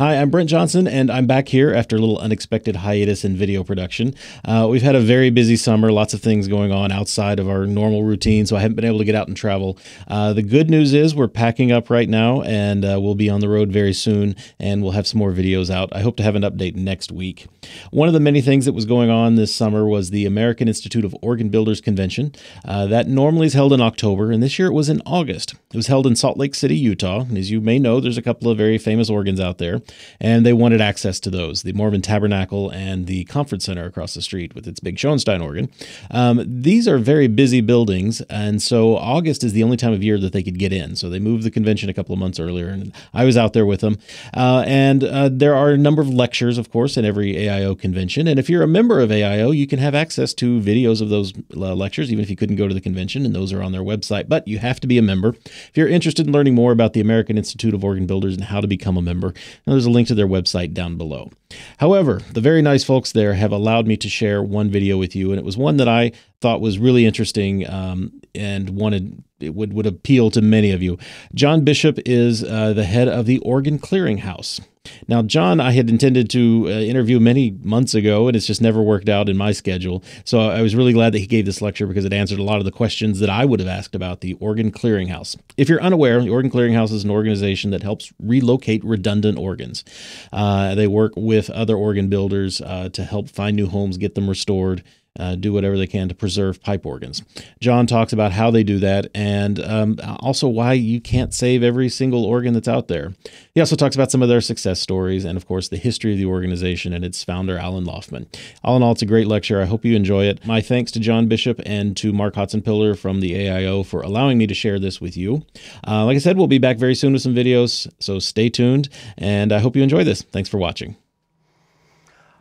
Hi, I'm Brent Johnson, and I'm back here after a little unexpected hiatus in video production. We've had a very busy summer, lots of things going on outside of our normal routine, so I haven't been able to get out and travel. The good news is we're packing up right now, and we'll be on the road very soon, and we'll have some more videos out. I hope to have an update next week. One of the many things that was going on this summer was the American Institute of Organbuilders Convention. That normally is held in October, and this year it was in August. It was held in Salt Lake City, Utah, and as you may know, there's a couple of very famous organs out there. And they wanted access to those, the Mormon Tabernacle and the Conference Center across the street with its big Schoenstein organ. These are very busy buildings, and so August is the only time of year that they could get in. So they moved the convention a couple of months earlier, and I was out there with them. There are a number of lectures, of course, in every AIO convention. And if you're a member of AIO, you can have access to videos of those lectures, even if you couldn't go to the convention, and those are on their website. But you have to be a member. If you're interested in learning more about the American Institute of Organ Builders and how to become a member, there's a link to their website down below. However, the very nice folks there have allowed me to share one video with you, and it was one that I thought was really interesting and wanted it would appeal to many of you. John Bishop is the head of the Organ Clearinghouse. Now, John, I had intended to interview many months ago, and it's just never worked out in my schedule. So I was really glad that he gave this lecture because it answered a lot of the questions that I would have asked about the Organ Clearinghouse. If you're unaware, the Organ Clearinghouse is an organization that helps relocate redundant organs. They work with other organ builders to help find new homes, get them restored, do whatever they can to preserve pipe organs. John talks about how they do that and also why you can't save every single organ that's out there. He also talks about some of their success stories and, of course, the history of the organization and its founder, Alan Loftman. All in all, it's a great lecture. I hope you enjoy it. My thanks to John Bishop and to Mark Hotzenpiller from the AIO for allowing me to share this with you. Like I said, we'll be back very soon with some videos, so stay tuned, and I hope you enjoy this. Thanks for watching.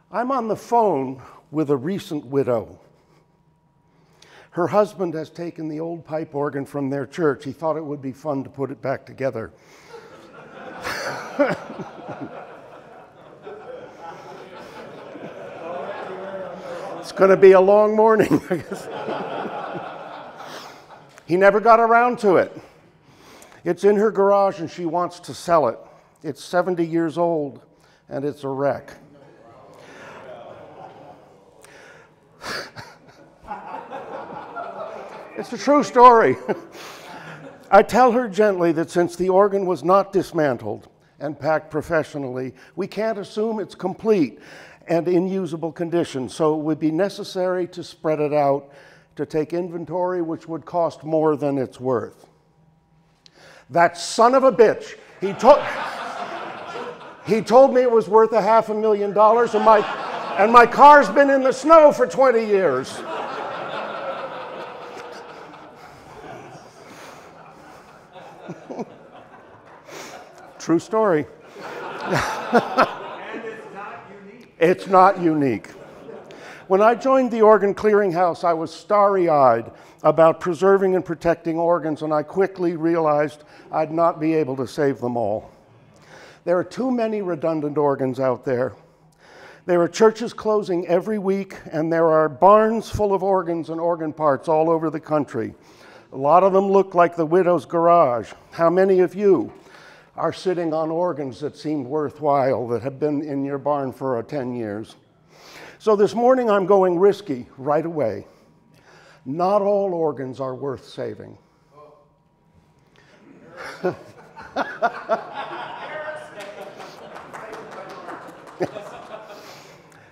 I'm on the phone with a recent widow. Her husband has taken the old pipe organ from their church. He thought it would be fun to put it back together. It's going to be a long morning, I guess. He never got around to it. It's in her garage and she wants to sell it. It's 70 years old and it's a wreck. It's a true story. I tell her gently that since the organ was not dismantled and packed professionally, we can't assume it's complete and in usable condition, so it would be necessary to spread it out to take inventory, which would cost more than it's worth. That son of a bitch, he told me it was worth $500,000 and my car's been in the snow for 20 years. True story. And it's not unique. It's not unique. When I joined the Organ Clearinghouse, I was starry-eyed about preserving and protecting organs, and I quickly realized I'd not be able to save them all. There are too many redundant organs out there. There are churches closing every week, and there are barns full of organs and organ parts all over the country. A lot of them look like the widow's garage. How many of you are sitting on organs that seemed worthwhile that have been in your barn for 10 years? So this morning I'm going risky right away. Not all organs are worth saving.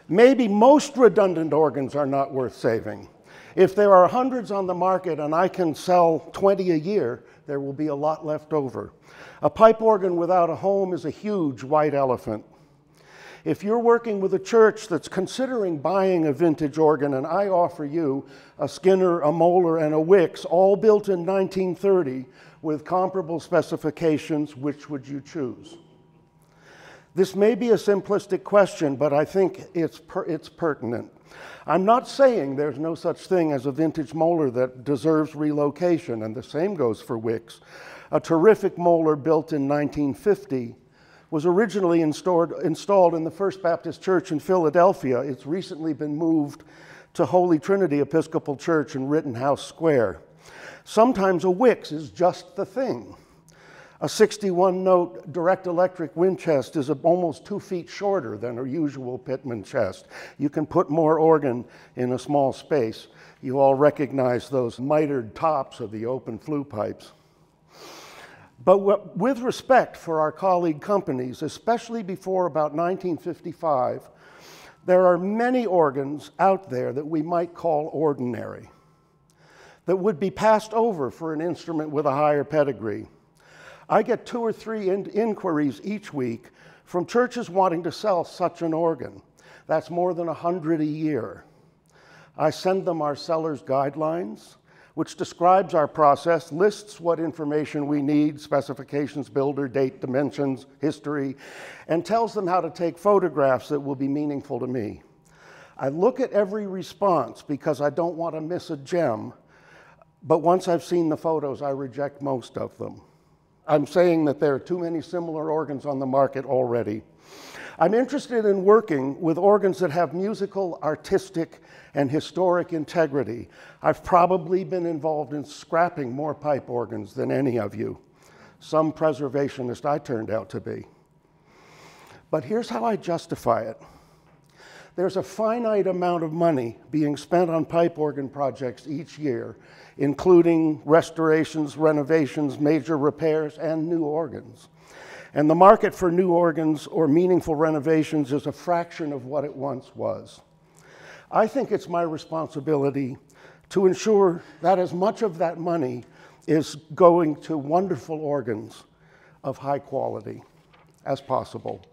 Maybe most redundant organs are not worth saving. If there are hundreds on the market and I can sell 20 a year, there will be a lot left over. A pipe organ without a home is a huge white elephant. If you're working with a church that's considering buying a vintage organ and I offer you a Skinner, a Moeller, and a Wicks, all built in 1930 with comparable specifications, which would you choose? This may be a simplistic question, but I think it's pertinent. I'm not saying there's no such thing as a vintage Moeller that deserves relocation, and the same goes for Wicks. A terrific Moeller built in 1950 was originally installed in the First Baptist Church in Philadelphia. It's recently been moved to Holy Trinity Episcopal Church in Rittenhouse Square. Sometimes a Wicks is just the thing. A 61-note direct electric wind chest is almost 2 feet shorter than a usual Pittman chest. You can put more organ in a small space. You all recognize those mitered tops of the open flue pipes. But with respect for our colleague companies, especially before about 1955, there are many organs out there that we might call ordinary, that would be passed over for an instrument with a higher pedigree. I get 2 or 3 inquiries each week from churches wanting to sell such an organ. That's more than 100 a year. I send them our seller's guidelines, which describes our process, lists what information we need, specifications, builder, date, dimensions, history, and tells them how to take photographs that will be meaningful to me. I look at every response because I don't want to miss a gem, but once I've seen the photos, I reject most of them. I'm saying that there are too many similar organs on the market already. I'm interested in working with organs that have musical, artistic, and historic integrity. I've probably been involved in scrapping more pipe organs than any of you. Some preservationist I turned out to be. But here's how I justify it. There's a finite amount of money being spent on pipe organ projects each year, including restorations, renovations, major repairs, and new organs. And the market for new organs or meaningful renovations is a fraction of what it once was. I think it's my responsibility to ensure that as much of that money is going to wonderful organs of high quality as possible.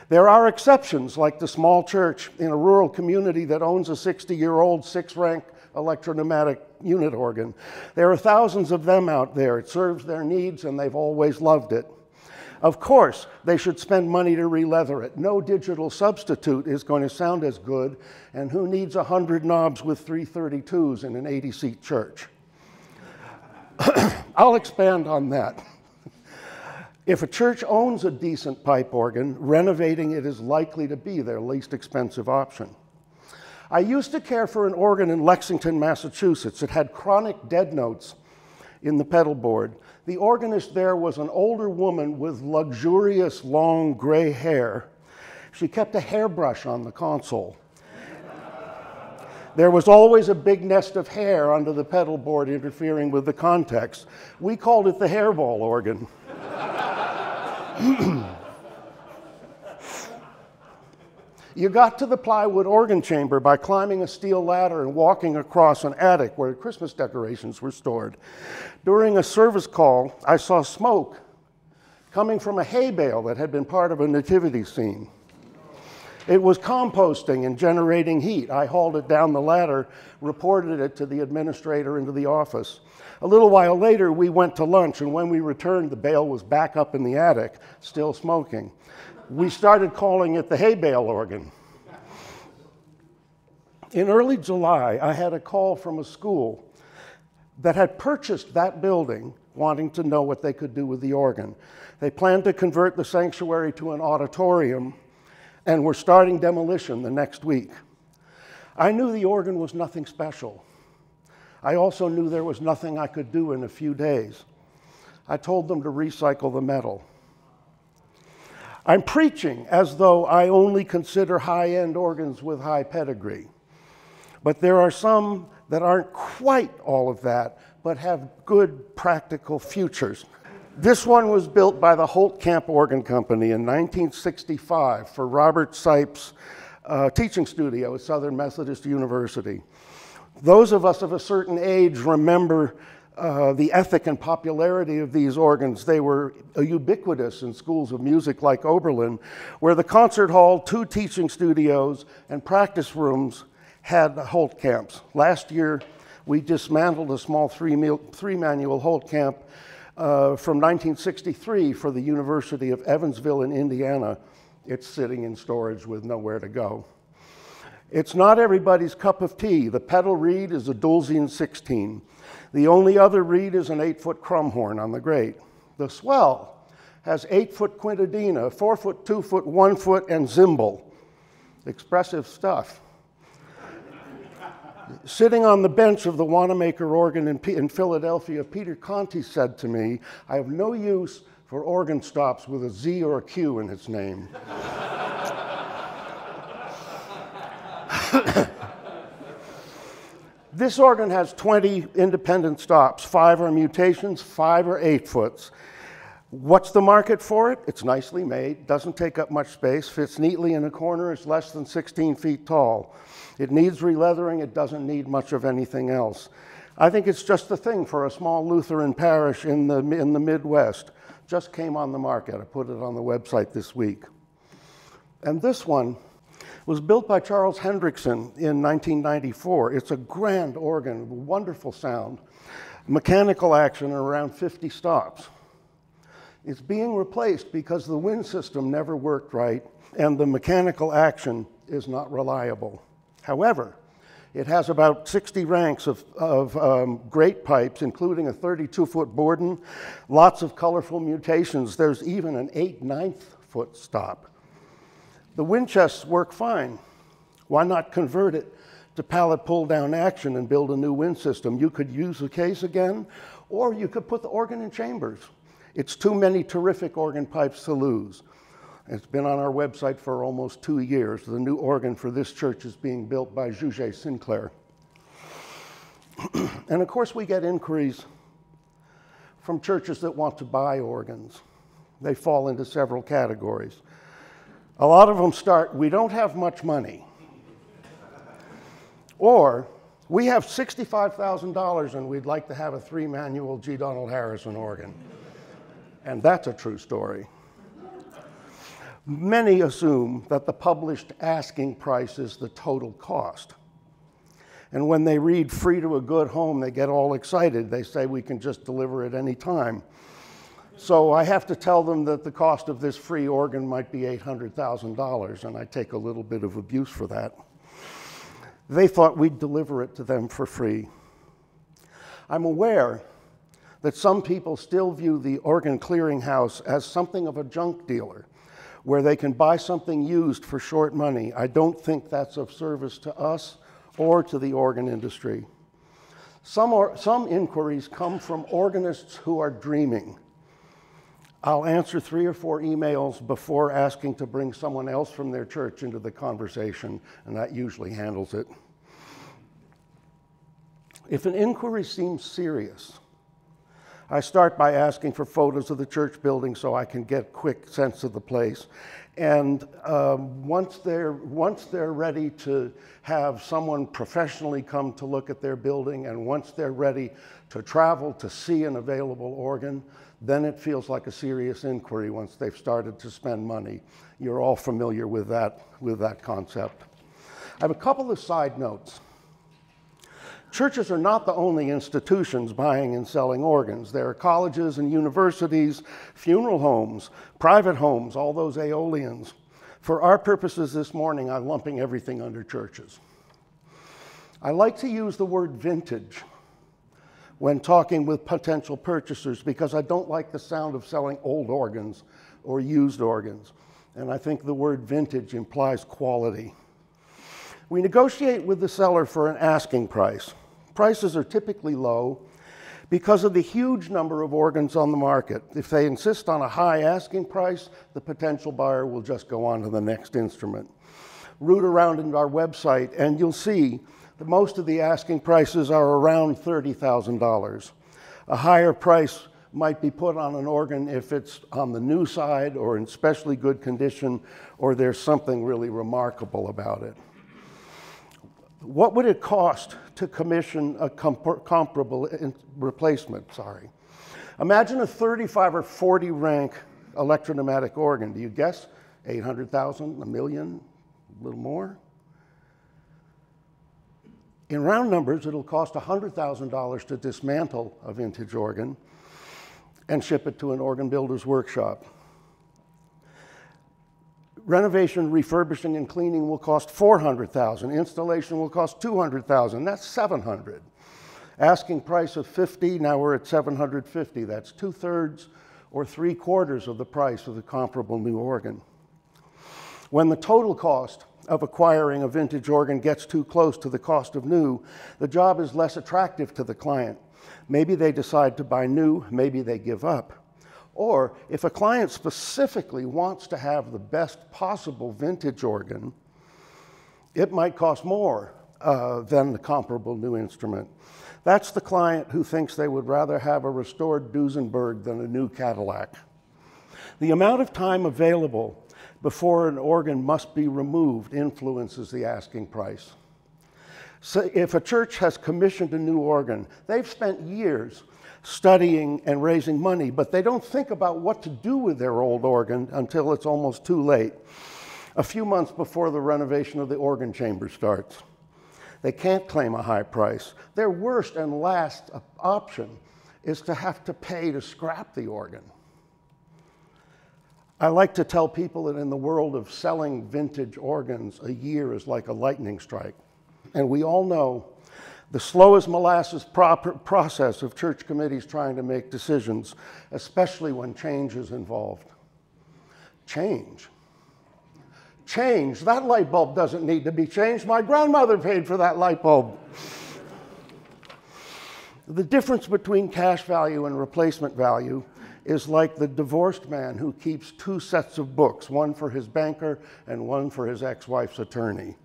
There are exceptions, like the small church in a rural community that owns a 60-year-old 6-rank electro-pneumatic unit organ. There are thousands of them out there. It serves their needs, and they've always loved it. Of course, they should spend money to re-leather it. No digital substitute is going to sound as good, and who needs 100 knobs with 332s in an 80-seat church? I'll expand on that. If a church owns a decent pipe organ, renovating it is likely to be their least expensive option. I used to care for an organ in Lexington, Massachusetts. It had chronic dead notes in the pedal board. The organist there was an older woman with luxurious long gray hair. She kept a hairbrush on the console. There was always a big nest of hair under the pedal board interfering with the context. We called it the hairball organ. You got to the plywood organ chamber by climbing a steel ladder and walking across an attic where Christmas decorations were stored. During a service call, I saw smoke coming from a hay bale that had been part of a nativity scene. It was composting and generating heat. I hauled it down the ladder, reported it to the administrator into the office. A little while later, we went to lunch, and when we returned, the bale was back up in the attic, still smoking. We started calling it the hay bale organ. In early July, I had a call from a school that had purchased that building, wanting to know what they could do with the organ. They planned to convert the sanctuary to an auditorium, and were starting demolition the next week. I knew the organ was nothing special. I also knew there was nothing I could do in a few days. I told them to recycle the metal. I'm preaching as though I only consider high-end organs with high pedigree. But there are some that aren't quite all of that, but have good practical futures. This one was built by the Holt Camp Organ Company in 1965 for Robert Sipes' teaching studio at Southern Methodist University. Those of us of a certain age remember the ethic and popularity of these organs. They were ubiquitous in schools of music like Oberlin, where the concert hall, 2 teaching studios, and practice rooms had Holt Camps. Last year, we dismantled a small 3-manual Holt Camp from 1963 for the University of Evansville in Indiana. It's sitting in storage with nowhere to go. It's not everybody's cup of tea. The pedal reed is a Dulcian 16. The only other reed is an 8-foot crumhorn on the grate. The swell has 8-foot quintadina, 4-foot, 2-foot, 1-foot, and zimbal. Expressive stuff. Sitting on the bench of the Wanamaker organ in Philadelphia, Peter Conti said to me, "I have no use for organ stops with a Z or a Q in its name. This organ has 20 independent stops. 5 are mutations, 5 are 8-foots. What's the market for it? It's nicely made, doesn't take up much space, fits neatly in a corner, it's less than 16 feet tall. It needs releathering, it doesn't need much of anything else. I think it's just the thing for a small Lutheran parish in the Midwest. Just came on the market. I put it on the website this week. And this one was built by Charles Hendrickson in 1994. It's a grand organ, wonderful sound, mechanical action, around 50 stops. It's being replaced because the wind system never worked right and the mechanical action is not reliable. However, it has about 60 ranks of great pipes, including a 32-foot Borden, lots of colorful mutations. There's even an 8/9-foot stop. The wind chests work fine. Why not convert it to pallet pull-down action and build a new wind system? You could use the case again, or you could put the organ in chambers. It's too many terrific organ pipes to lose. It's been on our website for almost 2 years. The new organ for this church is being built by Juge Sinclair. And of course, we get inquiries from churches that want to buy organs. They fall into several categories. A lot of them start, we don't have much money. Or, we have $65,000 and we'd like to have a 3-manual G. Donald Harrison organ. And that's a true story. Many assume that the published asking price is the total cost. And when they read free to a good home, they get all excited. They say we can just deliver it any time. So I have to tell them that the cost of this free organ might be $800,000, and I take a little bit of abuse for that. They thought we'd deliver it to them for free. I'm aware that some people still view the organ clearinghouse as something of a junk dealer, where they can buy something used for short money. I don't think that's of service to us or to the organ industry. Some inquiries come from organists who are dreaming. I'll answer 3 or 4 emails before asking to bring someone else from their church into the conversation, and that usually handles it. If an inquiry seems serious, I start by asking for photos of the church building so I can get a quick sense of the place. And once they're ready to have someone professionally come to look at their building, and once they're ready to travel to see an available organ, then it feels like a serious inquiry once they've started to spend money. You're all familiar with that concept. I have a couple of side notes. Churches are not the only institutions buying and selling organs. There are colleges and universities, funeral homes, private homes, all those aeolians. For our purposes this morning, I'm lumping everything under churches. I like to use the word vintage when talking with potential purchasers because I don't like the sound of selling old organs or used organs. And I think the word vintage implies quality. We negotiate with the seller for an asking price. Prices are typically low because of the huge number of organs on the market. If they insist on a high asking price, the potential buyer will just go on to the next instrument. Root around in our website and you'll see that most of the asking prices are around $30,000. A higher price might be put on an organ if it's on the new side or in especially good condition or there's something really remarkable about it. What would it cost to commission a comparable replacement? Imagine a 35 or 40 rank electropneumatic organ. Do you guess? 800,000, a million, a little more? In round numbers, it'll cost $100,000 to dismantle a vintage organ and ship it to an organ builder's workshop. Renovation, refurbishing, and cleaning will cost $400,000. Installation will cost $200,000. That's $700,000. Asking price of $50,000, now we're at $750,000. That's 2/3 or 3/4 of the price of the comparable new organ. When the total cost of acquiring a vintage organ gets too close to the cost of new, the job is less attractive to the client. Maybe they decide to buy new, maybe they give up. Or if a client specifically wants to have the best possible vintage organ, it might cost more than the comparable new instrument. That's the client who thinks they would rather have a restored Duesenberg than a new Cadillac. The amount of time available before an organ must be removed influences the asking price. So if a church has commissioned a new organ, they've spent years studying and raising money, but they don't think about what to do with their old organ until it's almost too late, a few months before the renovation of the organ chamber starts. They can't claim a high price. Their worst and last option is to have to pay to scrap the organ. I like to tell people that in the world of selling vintage organs, a year is like a lightning strike. And we all know the slow as molasses process of church committees trying to make decisions, especially when change is involved. Change. Change. That light bulb doesn't need to be changed. My grandmother paid for that light bulb. The difference between cash value and replacement value is like the divorced man who keeps two sets of books, one for his banker and one for his ex-wife's attorney.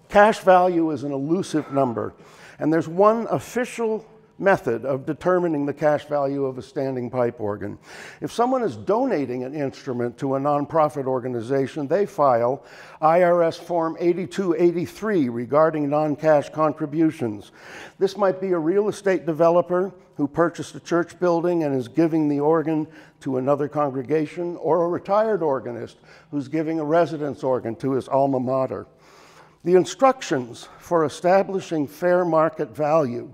Cash value is an elusive number, and there's one official method of determining the cash value of a standing pipe organ. If someone is donating an instrument to a nonprofit organization, they file IRS Form 8283 regarding non-cash contributions. This might be a real estate developer who purchased a church building and is giving the organ to another congregation, or a retired organist who's giving a residence organ to his alma mater. The instructions for establishing fair market value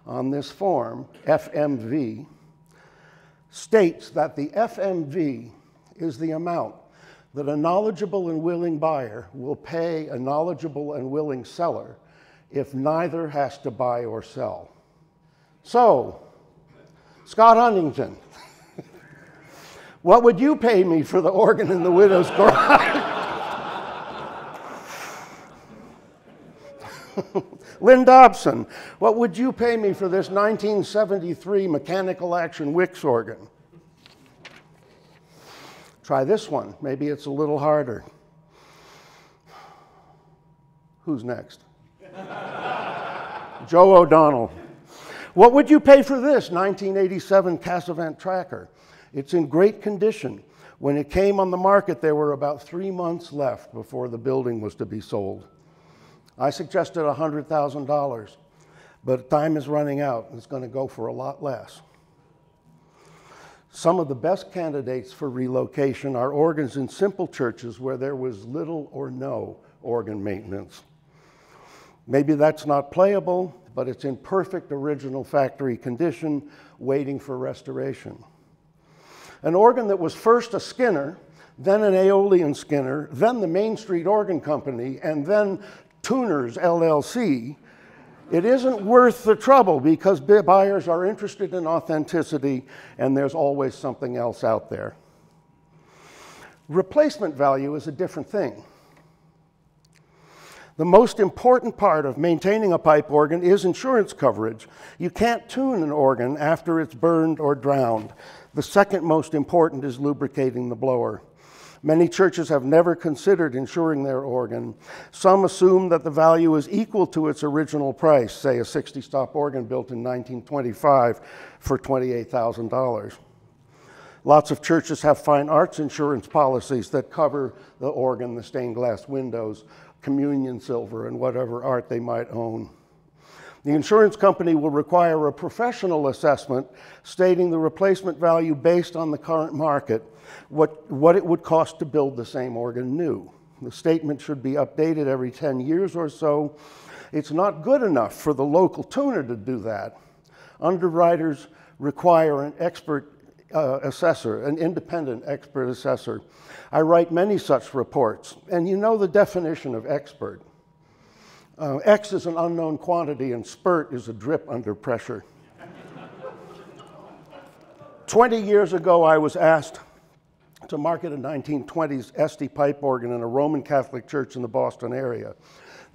on this form, FMV, states that the FMV is the amount that a knowledgeable and willing buyer will pay a knowledgeable and willing seller if neither has to buy or sell. So, Scott Huntington, what would you pay me for the organ in the widow's garage? Lynn Dobson, what would you pay me for this 1973 mechanical action Wix organ? Try this one. Maybe it's a little harder. Who's next? Joe O'Donnell. What would you pay for this 1987 Cassavant tracker? It's in great condition. When it came on the market, there were about 3 months left before the building was to be sold. I suggested $100,000, but time is running out. It's going to go for a lot less. Some of the best candidates for relocation are organs in simple churches where there was little or no organ maintenance. Maybe that's not playable, but it's in perfect original factory condition, waiting for restoration. An organ that was first a Skinner, then an Aeolian Skinner, then the Main Street Organ Company, and then Tuners LLC, it isn't worth the trouble because buyers are interested in authenticity and there's always something else out there. Replacement value is a different thing. The most important part of maintaining a pipe organ is insurance coverage. You can't tune an organ after it's burned or drowned. The second most important is lubricating the blower. Many churches have never considered insuring their organ. Some assume that the value is equal to its original price, say a 60-stop organ built in 1925 for $28,000. Lots of churches have fine arts insurance policies that cover the organ, the stained glass windows, communion silver, and whatever art they might own. The insurance company will require a professional assessment stating the replacement value based on the current market, what it would cost to build the same organ new. The statement should be updated every 10 years or so. It's not good enough for the local tuner to do that. Underwriters require an expert assessor, an independent expert assessor. I write many such reports, and you know the definition of expert. X is an unknown quantity and spurt is a drip under pressure. 20 years ago, I was asked to market a 1920s Este pipe organ in a Roman Catholic church in the Boston area.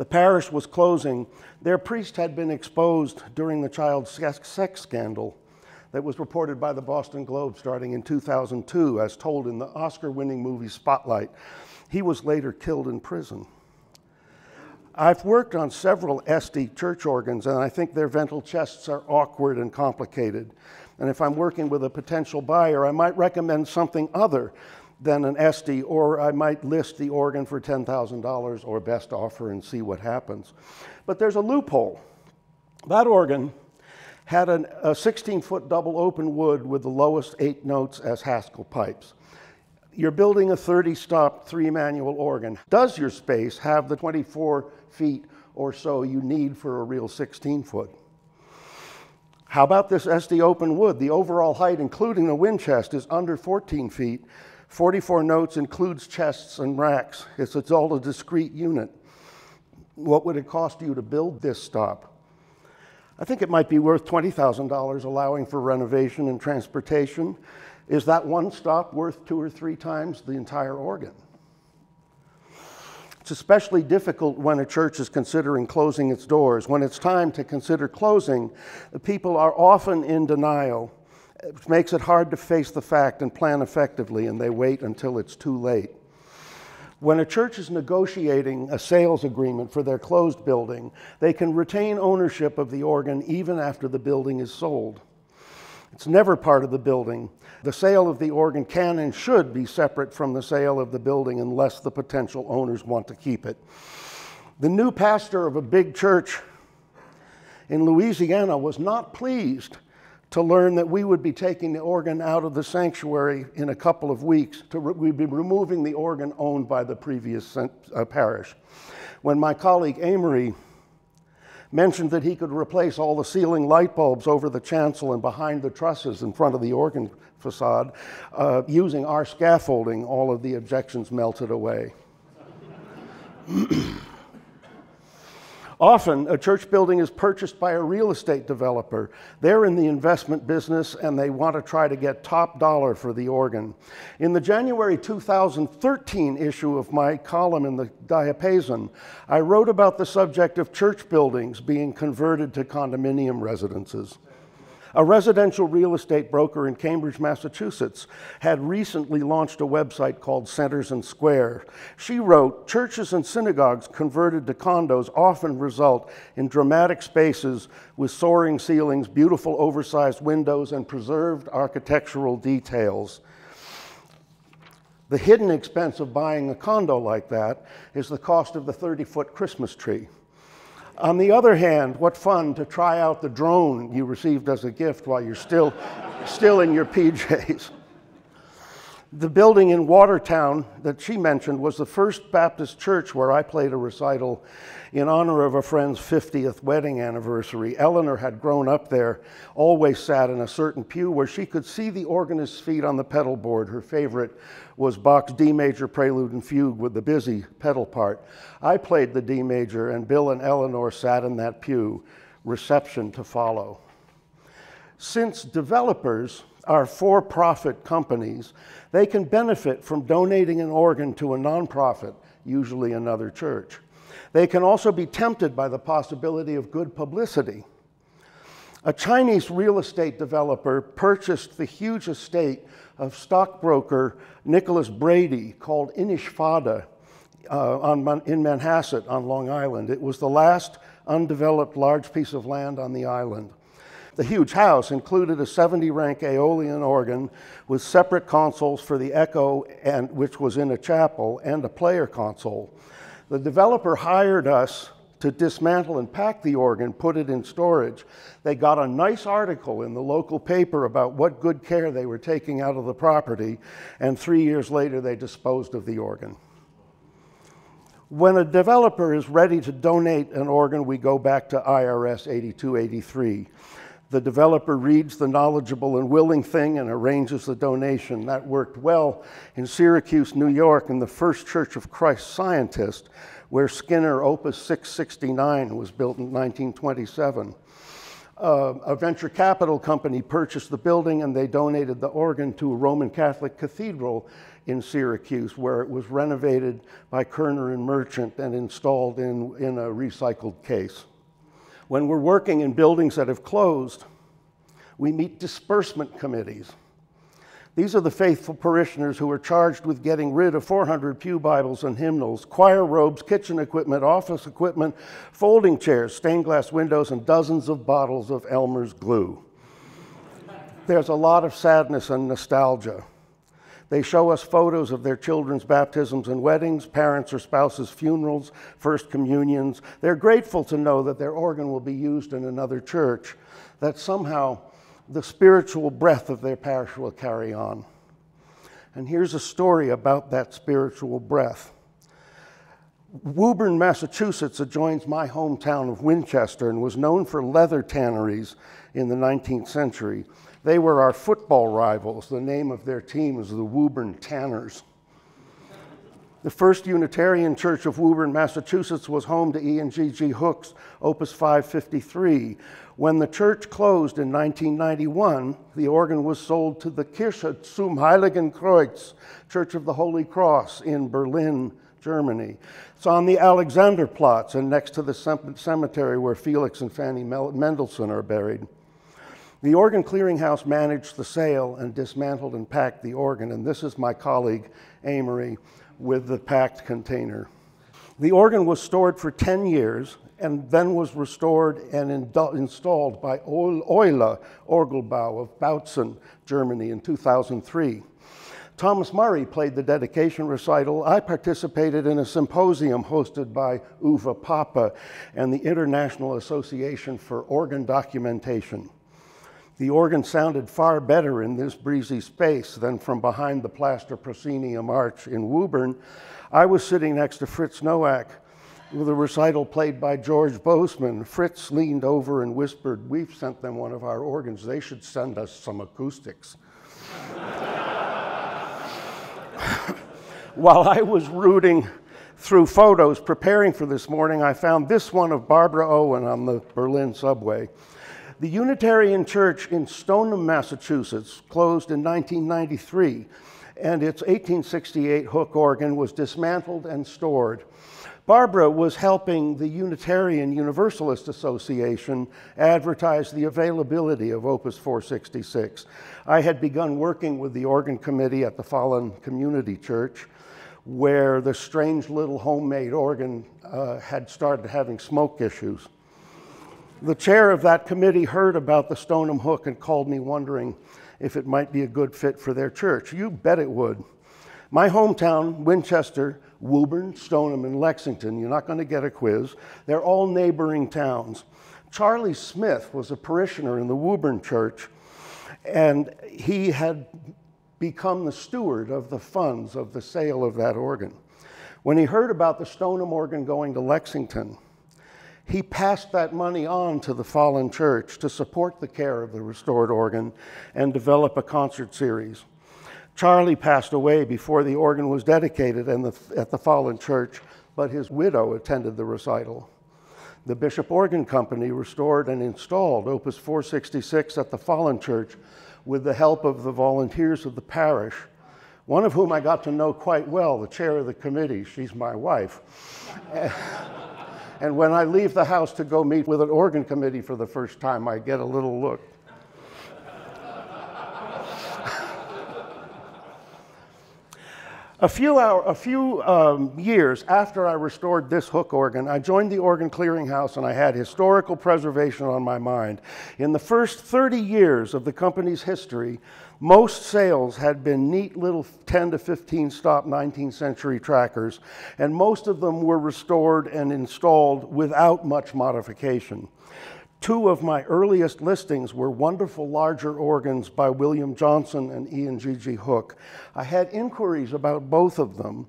The parish was closing. Their priest had been exposed during the child sex scandal that was reported by the Boston Globe starting in 2002, as told in the Oscar-winning movie Spotlight. He was later killed in prison. I've worked on several SD church organs, and I think their ventral chests are awkward and complicated. And if I'm working with a potential buyer, I might recommend something other than an SD, or I might list the organ for $10,000 or best offer and see what happens. But there's a loophole. That organ had a 16-foot double open wood with the lowest 8 notes as Haskell pipes. You're building a 30-stop 3-manual organ. Does your space have the 24 feet or so you need for a real 16-foot? How about this SD open wood? The overall height, including the wind chest, is under 14 feet. 44 notes includes chests and racks. It's all a discrete unit. What would it cost you to build this stop? I think it might be worth $20,000, allowing for renovation and transportation. Is that one stop worth 2 or 3 times the entire organ? It's especially difficult when a church is considering closing its doors. When it's time to consider closing, the people are often in denial. It makes it hard to face the fact and plan effectively, and they wait until it's too late. When a church is negotiating a sales agreement for their closed building, they can retain ownership of the organ even after the building is sold. It's never part of the building. The sale of the organ can and should be separate from the sale of the building unless the potential owners want to keep it. The new pastor of a big church in Louisiana was not pleased to learn that we would be taking the organ out of the sanctuary in a couple of weeks. We'd be removing the organ owned by the previous parish. When my colleague Amory mentioned that he could replace all the ceiling light bulbs over the chancel and behind the trusses in front of the organ facade using our scaffolding, all of the objections melted away. Often, a church building is purchased by a real estate developer. They're in the investment business and they want to try to get top dollar for the organ. In the January 2013 issue of my column in the Diapason, I wrote about the subject of church buildings being converted to condominium residences. A residential real estate broker in Cambridge, Massachusetts, had recently launched a website called Centers and Square. She wrote, "Churches and synagogues converted to condos often result in dramatic spaces with soaring ceilings, beautiful oversized windows, and preserved architectural details. The hidden expense of buying a condo like that is the cost of the 30-foot Christmas tree. On the other hand, what fun to try out the drone you received as a gift while you're still in your PJs." The building in Watertown that she mentioned was the First Baptist Church where I played a recital in honor of a friend's 50th wedding anniversary. Eleanor had grown up there, always sat in a certain pew where she could see the organist's feet on the pedal board. Her favorite was Bach's D major prelude and fugue with the busy pedal part. I played the D major and Bill and Eleanor sat in that pew, reception to follow. Since developers are for-profit companies, they can benefit from donating an organ to a nonprofit, usually another church. They can also be tempted by the possibility of good publicity. A Chinese real estate developer purchased the huge estate of stockbroker Nicholas Brady called Inishfada in Manhasset on Long Island. It was the last undeveloped large piece of land on the island. The huge house included a 70-rank Aeolian organ with separate consoles for the echo, which was in a chapel, and a player console. The developer hired us to dismantle and pack the organ, put it in storage. They got a nice article in the local paper about what good care they were taking out of the property, and 3 years later they disposed of the organ. When a developer is ready to donate an organ, we go back to IRS 8283. The developer reads the knowledgeable and willing thing and arranges the donation. That worked well in Syracuse, New York, in the First Church of Christ Scientist, where Skinner Opus 669 was built in 1927. A venture capital company purchased the building and they donated the organ to a Roman Catholic cathedral in Syracuse, where it was renovated by Kerner and Merchant and installed in a recycled case. When we're working in buildings that have closed, we meet disbursement committees. These are the faithful parishioners who are charged with getting rid of 400 pew Bibles and hymnals, choir robes, kitchen equipment, office equipment, folding chairs, stained glass windows, and dozens of bottles of Elmer's glue. There's a lot of sadness and nostalgia. They show us photos of their children's baptisms and weddings, parents' or spouses' funerals, first communions. They're grateful to know that their organ will be used in another church, that somehow the spiritual breath of their parish will carry on. And here's a story about that spiritual breath. Woburn, Massachusetts adjoins my hometown of Winchester and was known for leather tanneries in the 19th century. They were our football rivals. The name of their team was the Woburn Tanners. The First Unitarian Church of Woburn, Massachusetts was home to E. and G.G. Hook's Opus 553. When the church closed in 1991, the organ was sold to the Kirche zum Heiligen Kreuz, Church of the Holy Cross in Berlin, Germany. It's on the Alexanderplatz and next to the cemetery where Felix and Fanny Mendelssohn are buried. The Organ Clearinghouse managed the sale and dismantled and packed the organ, and this is my colleague, Amory, with the packed container. The organ was stored for 10 years and then was restored and installed by Euler Orgelbau of Bautzen, Germany in 2003. Thomas Murray played the dedication recital. I participated in a symposium hosted by Uwe Pape and the International Association for Organ Documentation. The organ sounded far better in this breezy space than from behind the plaster proscenium arch in Woburn. I was sitting next to Fritz Nowak with a recital played by George Boseman. Fritz leaned over and whispered, "We've sent them one of our organs. They should send us some acoustics." While I was rooting through photos preparing for this morning, I found this one of Barbara Owen on the Berlin subway. The Unitarian Church in Stoneham, Massachusetts, closed in 1993, and its 1868 Hook organ was dismantled and stored. Barbara was helping the Unitarian Universalist Association advertise the availability of Opus 466. I had begun working with the organ committee at the Fallen Community Church, where the strange little homemade organ had started having smoke issues. The chair of that committee heard about the Stoneham Hook and called me wondering if it might be a good fit for their church. You bet it would. My hometown, Winchester, Woburn, Stoneham, and Lexington, you're not going to get a quiz. They're all neighboring towns. Charlie Smith was a parishioner in the Woburn church, and he had become the steward of the funds of the sale of that organ. When he heard about the Stoneham organ going to Lexington, he passed that money on to the Fallen Church to support the care of the restored organ and develop a concert series. Charlie passed away before the organ was dedicated at the Fallen Church, but his widow attended the recital. The Bishop Organ Company restored and installed Opus 466 at the Fallen Church with the help of the volunteers of the parish, one of whom I got to know quite well, the chair of the committee. She's my wife. And when I leave the house to go meet with an organ committee for the first time, I get a little look. A few years after I restored this Hook organ, I joined the Organ Clearinghouse and I had historical preservation on my mind. In the first 30 years of the company's history, most sales had been neat little 10 to 15 stop 19th century trackers, and most of them were restored and installed without much modification. Two of my earliest listings were wonderful larger organs by William Johnson and E. and G.G. Hook. I had inquiries about both of them,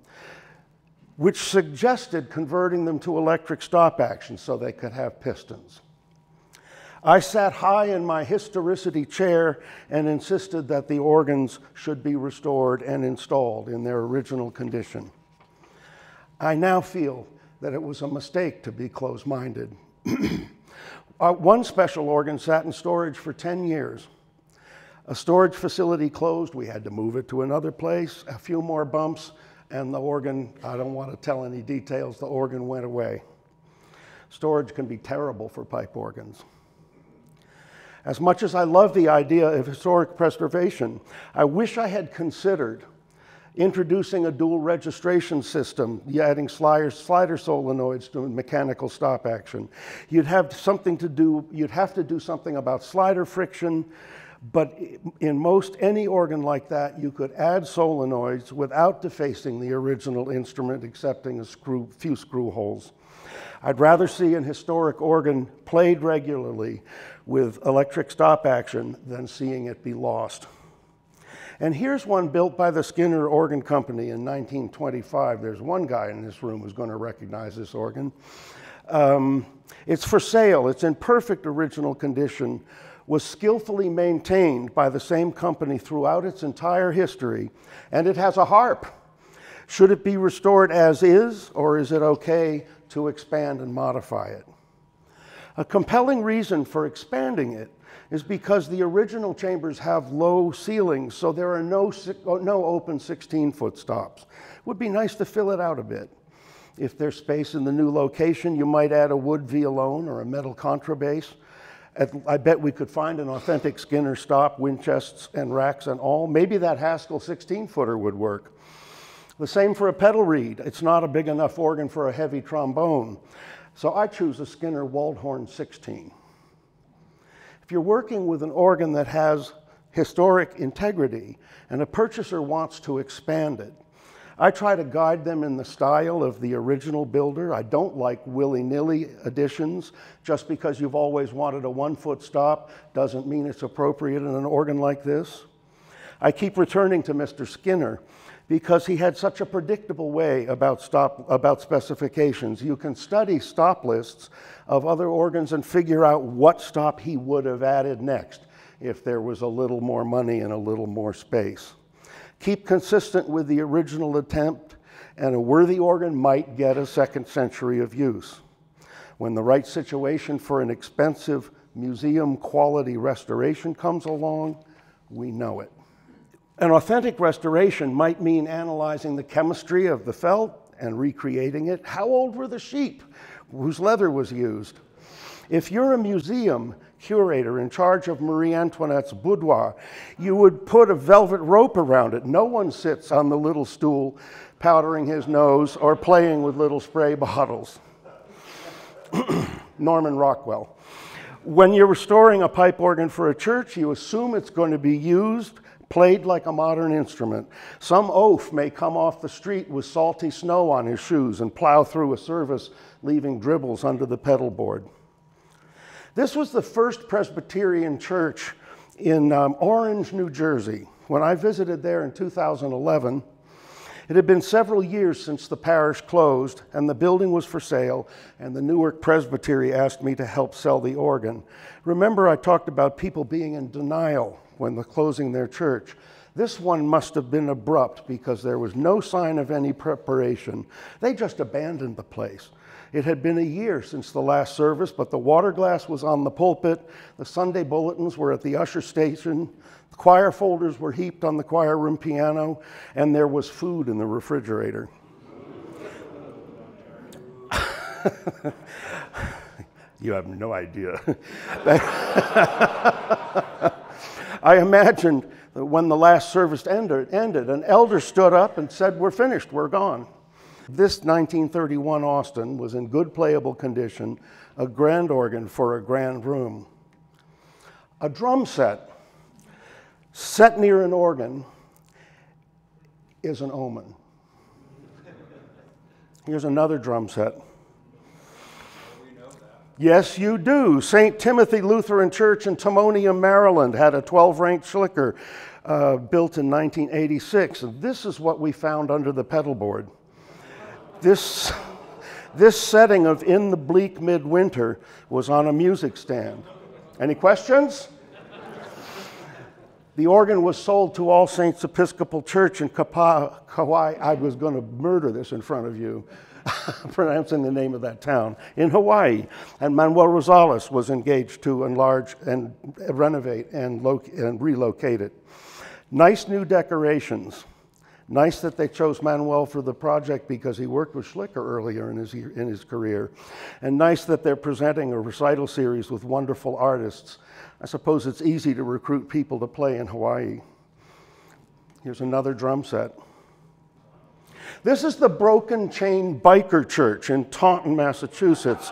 which suggested converting them to electric stop action so they could have pistons. I sat high in my historicity chair and insisted that the organs should be restored and installed in their original condition. I now feel that it was a mistake to be closed-minded. One special organ sat in storage for 10 years. A storage facility closed. We had to move it to another place. A few more bumps, and the organ, I don't want to tell any details, the organ went away. Storage can be terrible for pipe organs. As much as I love the idea of historic preservation, I wish I had considered introducing a dual registration system, adding slider solenoids to mechanical stop action. You'd have to do something about slider friction, but in any organ like that, you could add solenoids without defacing the original instrument, excepting a few screw holes. I'd rather see an historic organ played regularly with electric stop action than seeing it be lost. And here's one built by the Skinner Organ Company in 1925. There's one guy in this room who's going to recognize this organ. It's for sale. It's in perfect original condition, was skillfully maintained by the same company throughout its entire history, and it has a harp. Should it be restored as is, or is it okay to expand and modify it? A compelling reason for expanding it is because the original chambers have low ceilings, so there are no open 16-foot stops. It would be nice to fill it out a bit. If there's space in the new location, you might add a wood violone or a metal contrabass. I bet we could find an authentic Skinner stop, wind chests and racks and all. Maybe that Haskell 16-footer would work. The same for a pedal reed. It's not a big enough organ for a heavy trombone. So I choose a Skinner Waldhorn 16. If you're working with an organ that has historic integrity and a purchaser wants to expand it, I try to guide them in the style of the original builder. I don't like willy-nilly additions. Just because you've always wanted a 1-foot stop doesn't mean it's appropriate in an organ like this. I keep returning to Mr. Skinner because he had such a predictable way about specifications. You can study stop lists of other organs and figure out what stop he would have added next if there was a little more money and a little more space. Keep consistent with the original attempt, and a worthy organ might get a second century of use. When the right situation for an expensive museum quality restoration comes along, we know it. An authentic restoration might mean analyzing the chemistry of the felt and recreating it. How old were the sheep whose leather was used? If you're a museum curator in charge of Marie Antoinette's boudoir, you would put a velvet rope around it. No one sits on the little stool powdering his nose or playing with little spray bottles. Norman Rockwell. When you're restoring a pipe organ for a church, you assume it's going to be used, played like a modern instrument. Some oaf may come off the street with salty snow on his shoes and plow through a service, leaving dribbles under the pedal board. This was the first Presbyterian church in Orange, New Jersey. When I visited there in 2011, it had been several years since the parish closed and the building was for sale, and the Newark Presbytery asked me to help sell the organ. Remember, I talked about people being in denial when they're closing their church. This one must have been abrupt because there was no sign of any preparation. They just abandoned the place. It had been a year since the last service, but the water glass was on the pulpit, the Sunday bulletins were at the usher station, the choir folders were heaped on the choir room piano, and there was food in the refrigerator. You have no idea. I imagined that when the last service ended, an elder stood up and said, "We're finished, we're gone." This 1931 Austin was in good playable condition, a grand organ for a grand room. A drum set near an organ is an omen. Here's another drum set. Yes, you do. St. Timothy Lutheran Church in Timonium, Maryland had a 12-rank Schlicker built in 1986. And this is what we found under the pedal board. This setting of In the Bleak Midwinter was on a music stand. Any questions? The organ was sold to All Saints Episcopal Church in Kauai. I was going to murder this in front of you. pronouncing the name of that town, in Hawaii. And Manuel Rosales was engaged to enlarge and renovate and relocate it. Nice new decorations. Nice that they chose Manuel for the project because he worked with Schlicker earlier in his career. And nice that they're presenting a recital series with wonderful artists. I suppose it's easy to recruit people to play in Hawaii. Here's another drum set. This is the Broken Chain Biker Church in Taunton, Massachusetts.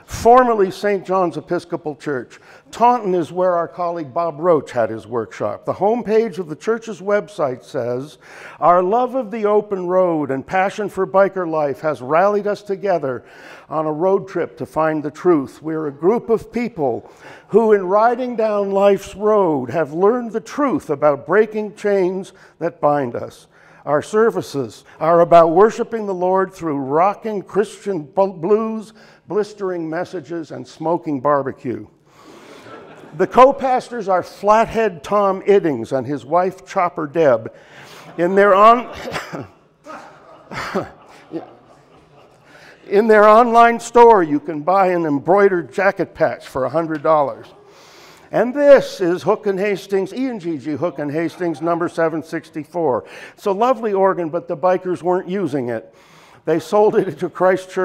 Formerly St. John's Episcopal Church. Taunton is where our colleague Bob Roach had his workshop. The homepage of the church's website says, "Our love of the open road and passion for biker life has rallied us together on a road trip to find the truth. We're a group of people who, in riding down life's road, have learned the truth about breaking chains that bind us. Our services are about worshiping the Lord through rocking Christian blues, blistering messages, and smoking barbecue." The co-pastors are Flathead Tom Iddings and his wife Chopper Deb. In their online store, you can buy an embroidered jacket patch for $100. And this is Hook and Hastings, E&GG Hook and Hastings, number 764. It's a lovely organ, but the bikers weren't using it. They sold it to Christ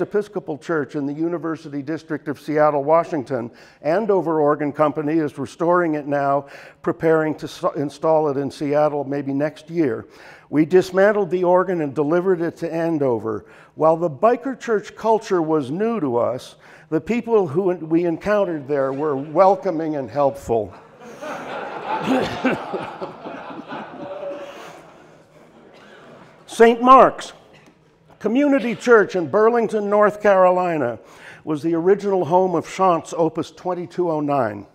Episcopal Church in the University District of Seattle, Washington. Andover Organ Company is restoring it now, preparing to install it in Seattle maybe next year. We dismantled the organ and delivered it to Andover. While the biker church culture was new to us, the people who we encountered there were welcoming and helpful. St. Mark's Community Church in Burlington, North Carolina, was the original home of Chant's Opus 2209.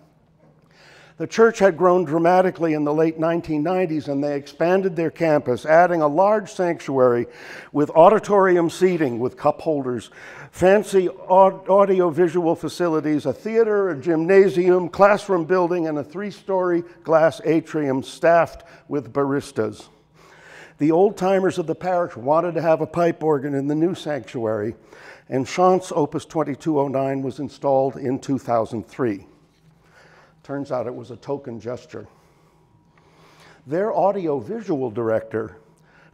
The church had grown dramatically in the late 1990s, and they expanded their campus, adding a large sanctuary with auditorium seating with cup holders, fancy audio-visual facilities, a theater, a gymnasium, classroom building, and a 3-story glass atrium staffed with baristas. The old-timers of the parish wanted to have a pipe organ in the new sanctuary, and Chant's Opus 2209 was installed in 2003. Turns out it was a token gesture. Their audio-visual director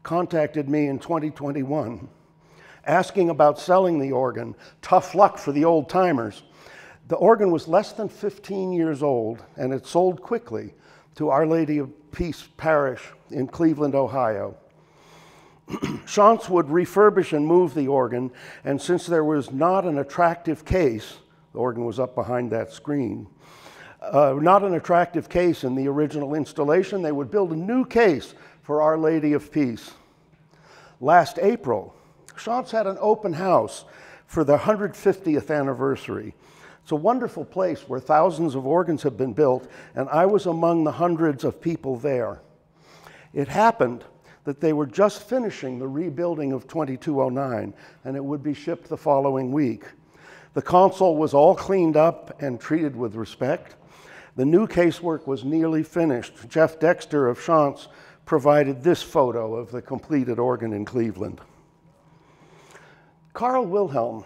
contacted me in 2021, asking about selling the organ. Tough luck for the old-timers. The organ was less than 15 years old, and it sold quickly to Our Lady of Peace Parish in Cleveland, Ohio. Chant's would refurbish and move the organ, and since there was not an attractive case, the organ was up behind that screen, not an attractive case in the original installation, they would build a new case for Our Lady of Peace. Last April, Chant's had an open house for the 150th anniversary. It's a wonderful place where thousands of organs have been built, and I was among the hundreds of people there. It happened that they were just finishing the rebuilding of 2209, and it would be shipped the following week. The console was all cleaned up and treated with respect. The new casework was nearly finished. Jeff Dexter of Chant's provided this photo of the completed organ in Cleveland. Carl Wilhelm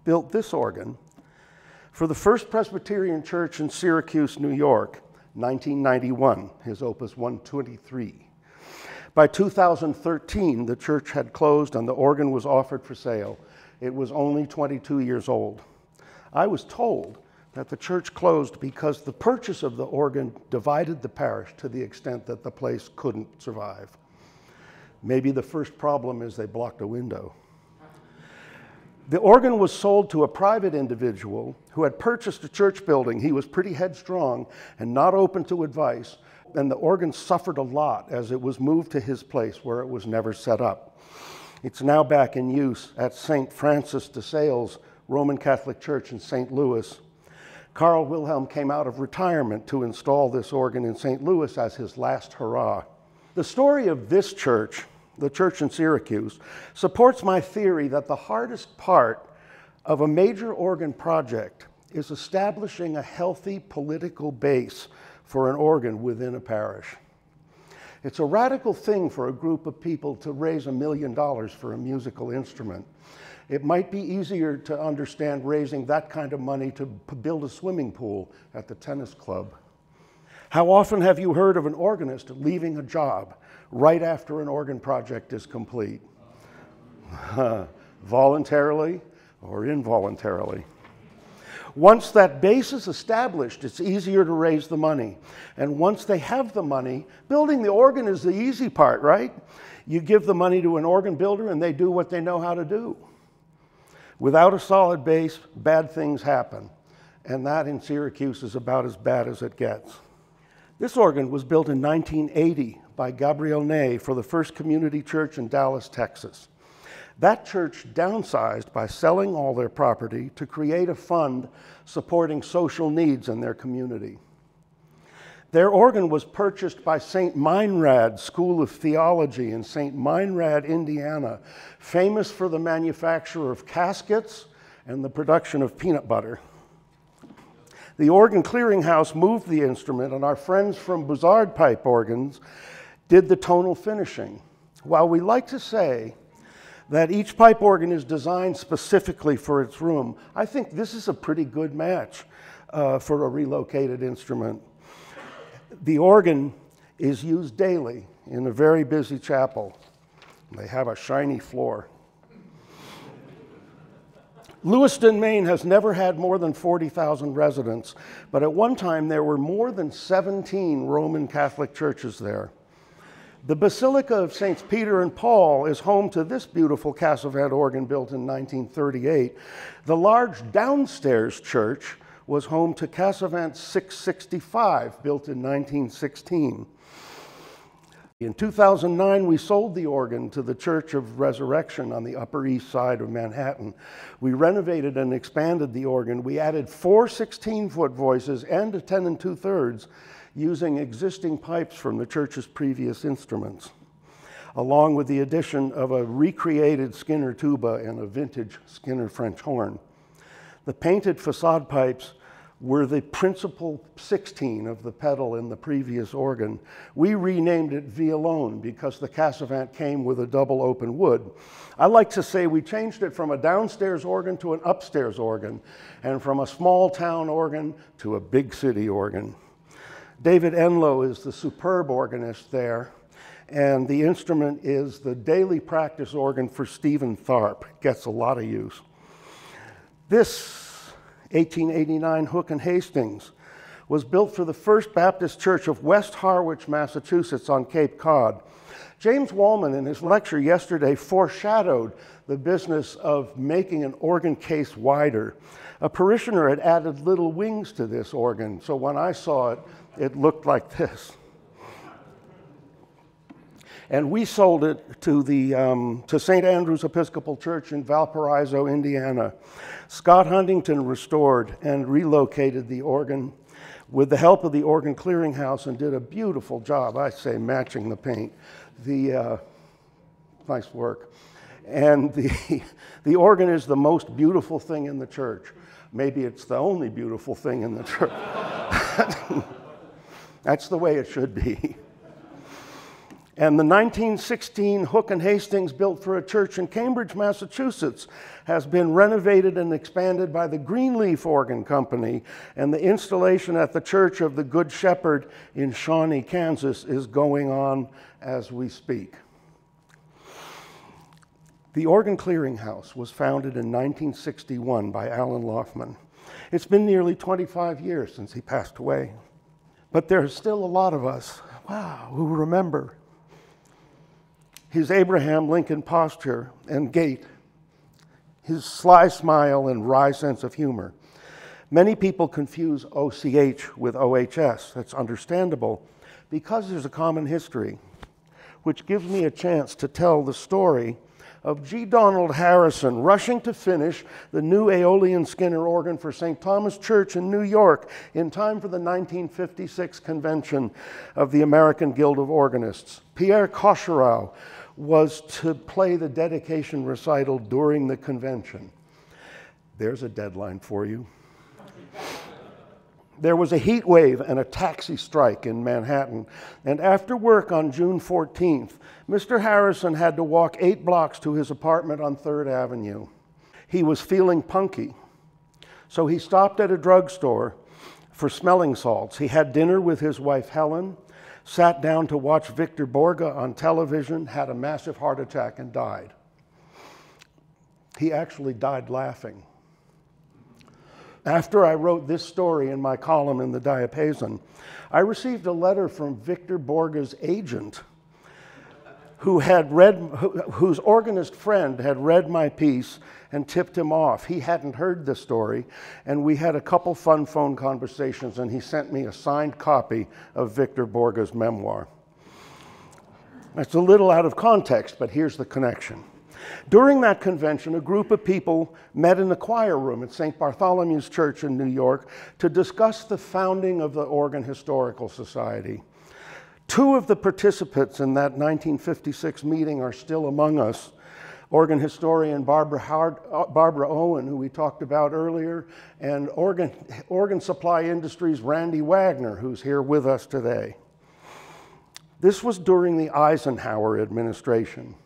built this organ for the First Presbyterian Church in Syracuse, New York, 1991, his Opus 123. By 2013, the church had closed and the organ was offered for sale. It was only 22 years old. I was told that the church closed because the purchase of the organ divided the parish to the extent that the place couldn't survive. Maybe the first problem is they blocked a window. The organ was sold to a private individual who had purchased a church building. He was pretty headstrong and not open to advice, and the organ suffered a lot as it was moved to his place where it was never set up. It's now back in use at St. Francis de Sales Roman Catholic Church in St. Louis. Carl Wilhelm came out of retirement to install this organ in St. Louis as his last hurrah. The story of this church, the church in Syracuse, supports my theory that the hardest part of a major organ project is establishing a healthy political base for an organ within a parish. It's a radical thing for a group of people to raise $1 million for a musical instrument. It might be easier to understand raising that kind of money to build a swimming pool at the tennis club. How often have you heard of an organist leaving a job right after an organ project is complete? Voluntarily or involuntarily. Once that base is established, it's easier to raise the money. And once they have the money, building the organ is the easy part, right? You give the money to an organ builder and they do what they know how to do. Without a solid base, bad things happen. And that in Syracuse is about as bad as it gets. This organ was built in 1980 by Gabriel Ney for the First Community Church in Dallas, Texas. That church downsized by selling all their property to create a fund supporting social needs in their community. Their organ was purchased by St. Meinrad School of Theology in St. Meinrad, Indiana, famous for the manufacture of caskets and the production of peanut butter. The Organ Clearinghouse moved the instrument, and our friends from Buzzard Pipe Organs did the tonal finishing. While we like to say that each pipe organ is designed specifically for its room, I think this is a pretty good match for a relocated instrument. The organ is used daily in a very busy chapel. They have a shiny floor. Lewiston, Maine has never had more than 40,000 residents, but at one time there were more than 17 Roman Catholic churches there. The Basilica of Saints Peter and Paul is home to this beautiful Cassavant organ built in 1938. The large downstairs church was home to Cassavant 665, built in 1916. In 2009, we sold the organ to the Church of Resurrection on the Upper East Side of Manhattan. We renovated and expanded the organ. We added 4 16-foot voices and a 10 2/3 using existing pipes from the church's previous instruments, along with the addition of a recreated Skinner tuba and a vintage Skinner French horn. The painted facade pipes were the principal 16 of the pedal in the previous organ. We renamed it Violone because the Cassavant came with a double open wood. I like to say we changed it from a downstairs organ to an upstairs organ, and from a small town organ to a big city organ. David Enlow is the superb organist there, and the instrument is the daily practice organ for Stephen Tharp. Gets a lot of use. This 1889 Hook and Hastings was built for the First Baptist Church of West Harwich, Massachusetts on Cape Cod. James Wallman in his lecture yesterday foreshadowed the business of making an organ case wider. A parishioner had added little wings to this organ, so when I saw it, it looked like this. And we sold it to St. Andrew's Episcopal Church in Valparaiso, Indiana. Scott Huntington restored and relocated the organ with the help of the Organ Clearinghouse and did a beautiful job, I say, matching the paint. Nice work. And the organ is the most beautiful thing in the church. Maybe it's the only beautiful thing in the church. That's the way it should be. And the 1916 Hook and Hastings, built for a church in Cambridge, Massachusetts, has been renovated and expanded by the Greenleaf Organ Company, and the installation at the Church of the Good Shepherd in Shawnee, Kansas is going on as we speak. The Organ Clearinghouse was founded in 1961 by Alan Loftman. It's been nearly 25 years since he passed away, but there's still a lot of us, wow, who remember his Abraham Lincoln posture and gait, his sly smile and wry sense of humor. Many people confuse OCH with OHS. That's understandable because there's a common history, which gives me a chance to tell the story of G. Donald Harrison rushing to finish the new Aeolian Skinner organ for St. Thomas Church in New York in time for the 1956 convention of the American Guild of Organists. Pierre Cochereau was to play the dedication recital during the convention. There's a deadline for you. There was a heat wave and a taxi strike in Manhattan, and after work on June 14th, Mr. Harrison had to walk 8 blocks to his apartment on 3rd Avenue. He was feeling punky, so he stopped at a drugstore for smelling salts. He had dinner with his wife Helen, sat down to watch Victor Borge on television, had a massive heart attack, and died. He actually died laughing. After I wrote this story in my column in the Diapason, I received a letter from Victor Borge's agent whose organist friend had read my piece and tipped him off. He hadn't heard the story, and we had a couple fun phone conversations, and he sent me a signed copy of Victor Borge's memoir. It's a little out of context, but here's the connection. During that convention, a group of people met in the choir room at St. Bartholomew's Church in New York to discuss the founding of the Organ Historical Society. 2 of the participants in that 1956 meeting are still among us. Organ historian Barbara Owen, who we talked about earlier, and organ supply industry's Randy Wagner, who's here with us today. This was during the Eisenhower administration.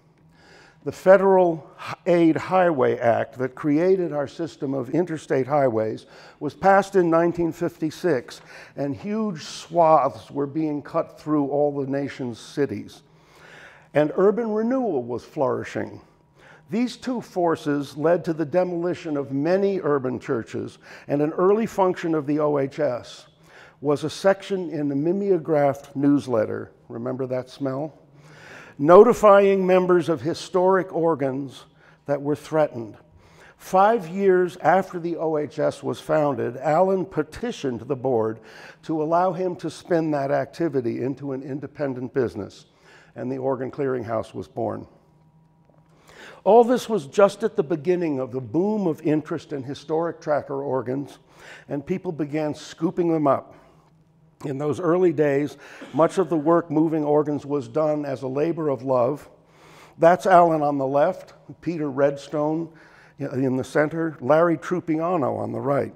The Federal Aid Highway Act that created our system of interstate highways was passed in 1956, and huge swaths were being cut through all the nation's cities. And urban renewal was flourishing. These 2 forces led to the demolition of many urban churches, and an early function of the OHS was a section in the mimeographed newsletter, remember that smell? Notifying members of historic organs that were threatened. 5 years after the OHS was founded, Allen petitioned the board to allow him to spin that activity into an independent business, and the Organ Clearinghouse was born. All this was just at the beginning of the boom of interest in historic tracker organs, and people began scooping them up. In those early days, much of the work moving organs was done as a labor of love. That's Allen on the left, Peter Redstone in the center, Larry Trupiano on the right.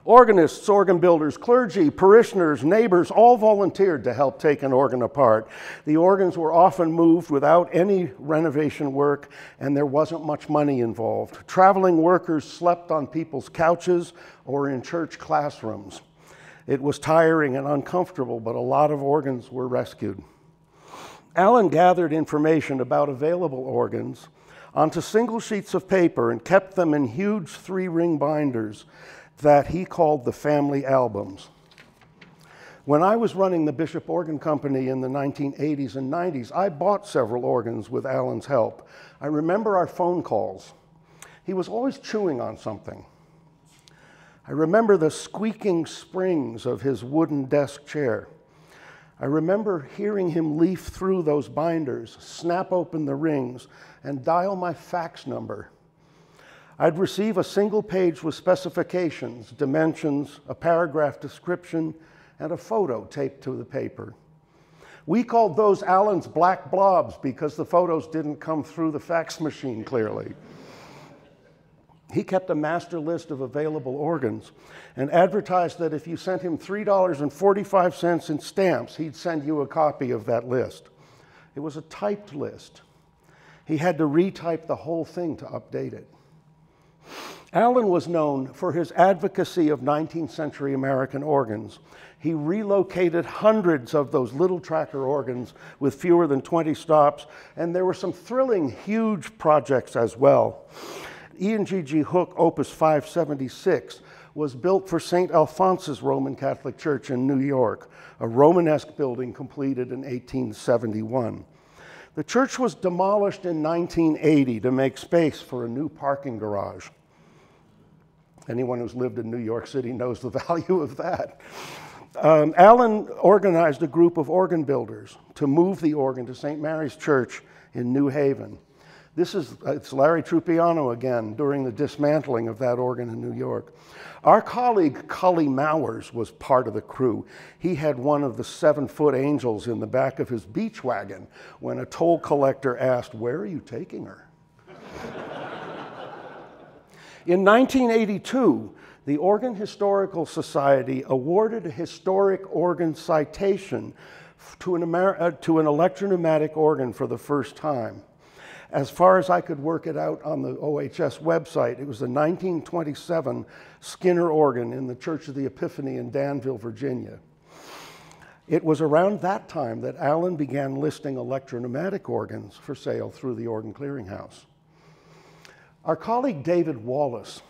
Organists, organ builders, clergy, parishioners, neighbors all volunteered to help take an organ apart. The organs were often moved without any renovation work, and there wasn't much money involved. Traveling workers slept on people's couches or in church classrooms. It was tiring and uncomfortable, but a lot of organs were rescued. Allen gathered information about available organs onto single sheets of paper and kept them in huge 3-ring binders that he called the family albums. When I was running the Bishop Organ Company in the 1980s and 90s, I bought several organs with Allen's help. I remember our phone calls. He was always chewing on something. I remember the squeaking springs of his wooden desk chair. I remember hearing him leaf through those binders, snap open the rings, and dial my fax number. I'd receive a single page with specifications, dimensions, a paragraph description, and a photo taped to the paper. We called those Allen's black blobs because the photos didn't come through the fax machine clearly. He kept a master list of available organs and advertised that if you sent him $3.45 in stamps, he'd send you a copy of that list. It was a typed list. He had to retype the whole thing to update it. Allen was known for his advocacy of 19th century American organs. He relocated hundreds of those little tracker organs with fewer than 20 stops, and there were some thrilling, huge projects as well. E&G.G. Hook Opus 576 was built for St. Alphonsus Roman Catholic Church in New York, a Romanesque building completed in 1871. The church was demolished in 1980 to make space for a new parking garage. Anyone who's lived in New York City knows the value of that. Allen organized a group of organ builders to move the organ to St. Mary's Church in New Haven. It's Larry Trupiano again during the dismantling of that organ in New York. Our colleague Cully Mowers was part of the crew. He had one of the 7-foot angels in the back of his beach wagon when a toll collector asked, "Where are you taking her?" In 1982, The Organ Historical Society awarded a historic organ citation to an electropneumatic organ for the first time. As far as I could work it out on the OHS website, it was the 1927 Skinner organ in the Church of the Epiphany in Danville, Virginia. It was around that time that Allen began listing electropneumatic organs for sale through the Organ Clearinghouse. Our colleague David Wallace,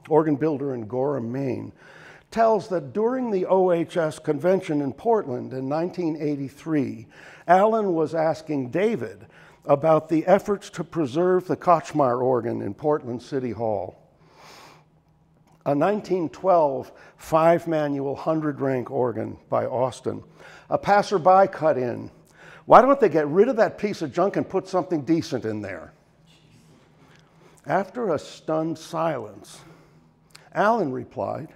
organ builder in Gorham, Maine, tells that during the OHS convention in Portland in 1983, Allen was asking David about the efforts to preserve the Kochmar organ in Portland City Hall. A 1912 5-manual 100-rank organ by Austin. A passerby cut in, "Why don't they get rid of that piece of junk and put something decent in there?" After a stunned silence, Allen replied,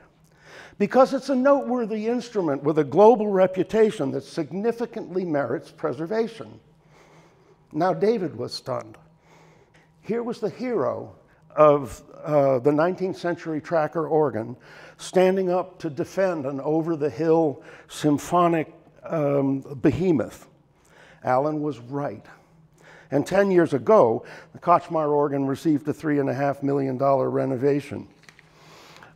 "Because it's a noteworthy instrument with a global reputation that significantly merits preservation." Now David was stunned. Here was the hero of the 19th century tracker organ standing up to defend an over-the-hill symphonic behemoth. Allen was right. And 10 years ago, the Kochmar organ received a $3.5 million renovation.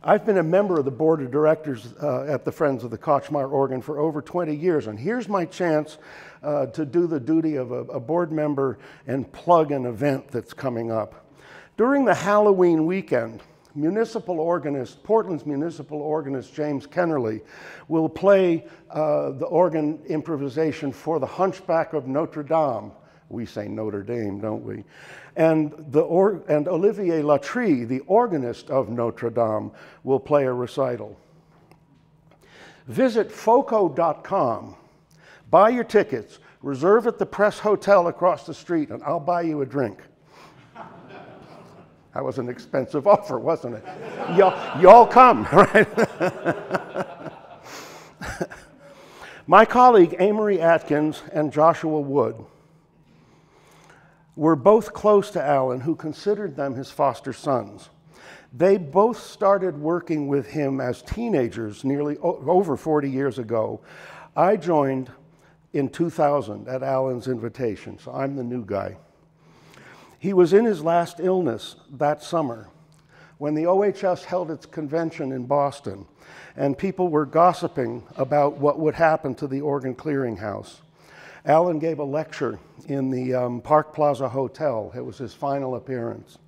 I've been a member of the board of directors at the Friends of the Kochmar organ for over 20 years, and here's my chance to do the duty of a board member and plug an event that's coming up. During the Halloween weekend, Portland's municipal organist James Kennerly will play the organ improvisation for the Hunchback of Notre Dame. We say Notre Dame, don't we? And Olivier Latry, the organist of Notre Dame, will play a recital. Visit foco.com, buy your tickets, reserve at the Press Hotel across the street, and I'll buy you a drink. That was an expensive offer, wasn't it? Y'all come, right? My colleague Amory Atkins and Joshua Wood were both close to Allen, who considered them his foster sons. They both started working with him as teenagers nearly over 40 years ago. I joined in 2000 at Allen's invitation, so I'm the new guy. He was in his last illness that summer when the OHS held its convention in Boston, and people were gossiping about what would happen to the Organ Clearinghouse. Allen gave a lecture in the Park Plaza Hotel. It was his final appearance.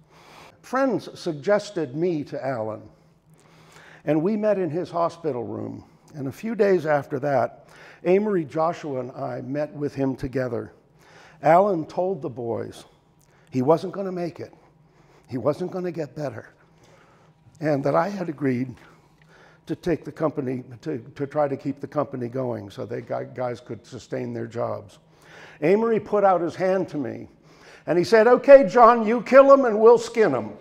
Friends suggested me to Allen, and we met in his hospital room. And a few days after that, Amory, Joshua, and I met with him together. Allen told the boys he wasn't going to make it. He wasn't going to get better. And that I had agreed to take the company, to try to keep the company going so they guys could sustain their jobs. Amory put out his hand to me and he said, "Okay, John, you kill him and we'll skin him."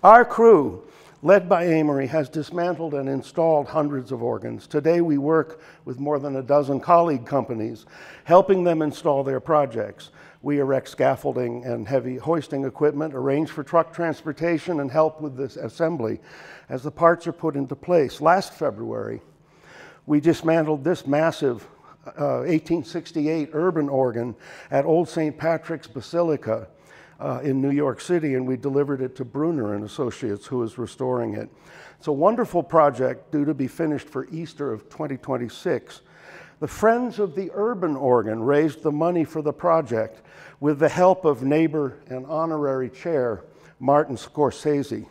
Our crew, led by Amory, has dismantled and installed hundreds of organs. Today we work with more than a dozen colleague companies, helping them install their projects. We erect scaffolding and heavy hoisting equipment, arrange for truck transportation, and help with this assembly as the parts are put into place. Last February, we dismantled this massive 1868 urban organ at Old St. Patrick's Basilica in New York City, and we delivered it to Bruner and Associates, who is restoring it. It's a wonderful project due to be finished for Easter of 2026. The Friends of the Urban Organ raised the money for the project with the help of neighbor and honorary chair Martin Scorsese.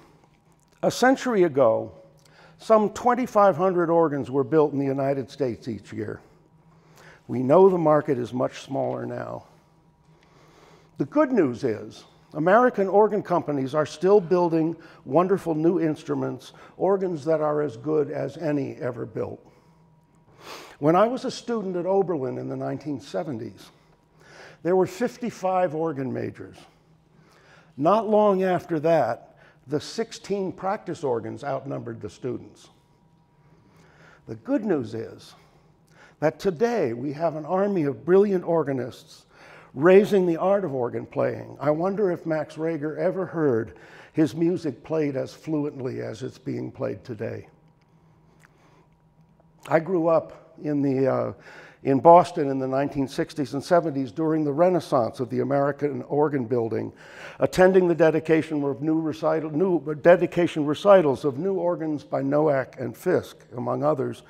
A century ago, some 2,500 organs were built in the United States each year. We know the market is much smaller now. The good news is American organ companies are still building wonderful new instruments, organs that are as good as any ever built. When I was a student at Oberlin in the 1970s, there were 55 organ majors. Not long after that, the 16 practice organs outnumbered the students. The good news is that today we have an army of brilliant organists raising the art of organ playing. I wonder if Max Reger ever heard his music played as fluently as it's being played today. I grew up in Boston in the 1960s and 70s during the renaissance of the American organ building, attending the dedication recitals of new organs by Nowak and Fisk, among others.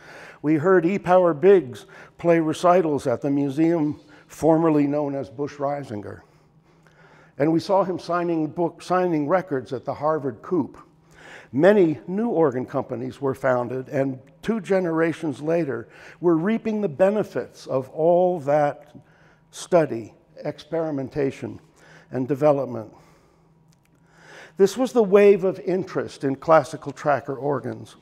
We heard E. Power Biggs play recitals at the museum formerly known as Busch Reisinger. And we saw him signing records at the Harvard Coop. Many new organ companies were founded, and 2 generations later, we're reaping the benefits of all that study, experimentation, and development. This was the wave of interest in classical tracker organs,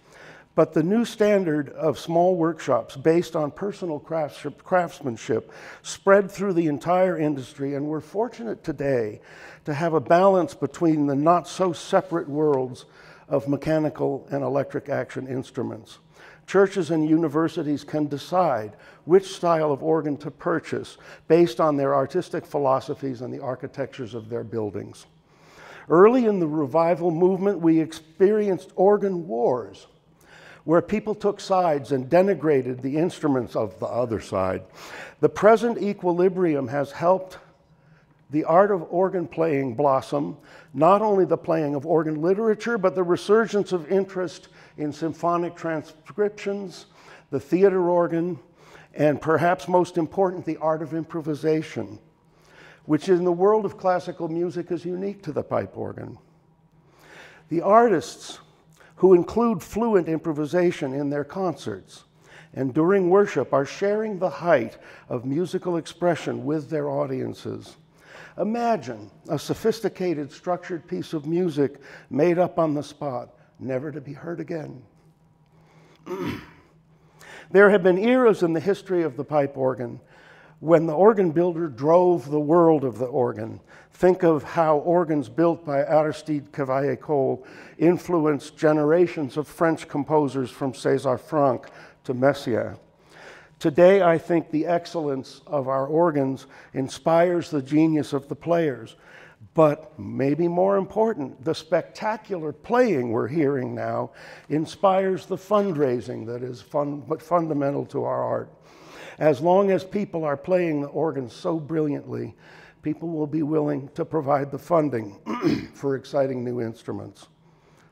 but the new standard of small workshops based on personal craftsmanship spread through the entire industry, and we're fortunate today to have a balance between the not-so-separate worlds of mechanical and electric action instruments. Churches and universities can decide which style of organ to purchase based on their artistic philosophies and the architectures of their buildings. Early in the revival movement, we experienced organ wars, where people took sides and denigrated the instruments of the other side. The present equilibrium has helped the art of organ playing blossom, not only the playing of organ literature, but the resurgence of interest in symphonic transcriptions, the theater organ, and perhaps most important, the art of improvisation, which in the world of classical music is unique to the pipe organ. The artists who include fluent improvisation in their concerts and during worship are sharing the height of musical expression with their audiences. Imagine a sophisticated, structured piece of music made up on the spot, never to be heard again. There have been eras in the history of the pipe organ when the organ builder drove the world of the organ. Think of how organs built by Aristide Cavaillé-Coll influenced generations of French composers from César Franck to Messiaen. Today, I think the excellence of our organs inspires the genius of the players. But maybe more important, the spectacular playing we're hearing now inspires the fundraising that is fundamental to our art. As long as people are playing the organs so brilliantly, people will be willing to provide the funding for exciting new instruments.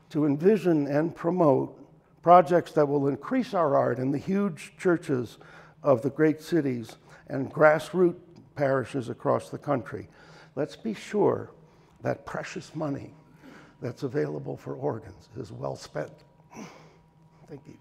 To envision and promote projects that will increase our art in the huge churches of the great cities and grassroots parishes across the country, let's be sure that precious money that's available for organs is well spent. Thank you.